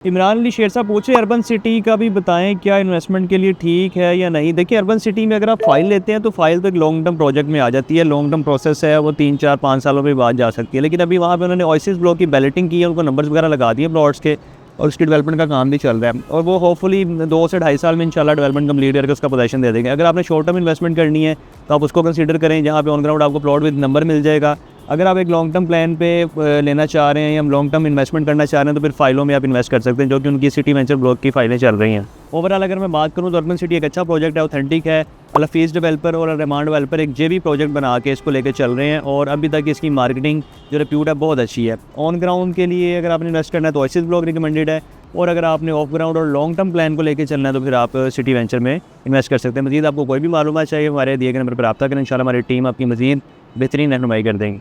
इमरान अली शेर साहब पूछे अर्बन सिटी का भी बताएं, क्या इन्वेस्टमेंट के लिए ठीक है या नहीं। देखिए अर्बन सिटी में अगर आप फाइल लेते हैं तो फाइल तो एक लॉन्ग टर्म प्रोजेक्ट में आ जाती है, लॉन्ग टर्म प्रोसेस है, वो 3 4 5 सालों में बाद जा सकती है। लेकिन अभी वहाँ पे उन्होंने ओएसिस ब्लॉक की बैलेटिंग की है, उनको नंबर्स वगैरह लगा दिए प्लॉट्स के, और उसकी डेवलपमेंट का काम भी चल रहा है और वो होपफुली 2 से 2.5 साल में इंशाल्लाह डेवलपमेंट कंप्लीट करके उसका पोजीशन दे देंगे। अगर आपने शॉर्ट टर्म इन्वेस्टमेंट करनी है तो आप उसको कंसीडर करें, जहाँ पे ऑन ग्राउंड आपको प्लॉट विद नंबर मिल जाएगा। अगर आप एक लॉन्ग टर्म प्लान पे लेना चाह रहे हैं या लॉन्ग टर्म इन्वेस्टमेंट करना चाह रहे हैं तो फिर फाइलों में आप इन्वेस्ट कर सकते हैं, जो कि उनकी सिटी वेंचर ब्लॉक की फाइलें चल रही हैं। ओवरऑल अगर मैं बात करूँ तो अर्बन सिटी एक अच्छा प्रोजेक्ट है, ऑथेंटिक है। मतलब फेस डेवलपर और रेमांड डेवलपर एक जेवी प्रोजेक्ट बना के इसको लेकर चल रहे हैं और अभी तक इसकी मार्केटिंग जो रिप्यूट है बहुत अच्छी है। ऑन ग्राउंड के लिए अगर आपने इन्वेस्ट करना है तो ओएसिस ब्लॉक रिकमेंडेड है, और अगर आपने ऑफ ग्राउंड और लॉन्ग टर्म प्लान को लेकर चलना है तो फिर आप सिटी वेंचर में इन्वेस्ट कर सकते हैं। मज़ीद आपको कोई भी मालूमात चाहिए हमारे दिए गए नंबर पर रब्ता करें, इंशाल्लाह हमारी टीम आपकी मज़ीद बेहतरीन रहनुमाई कर देंगी।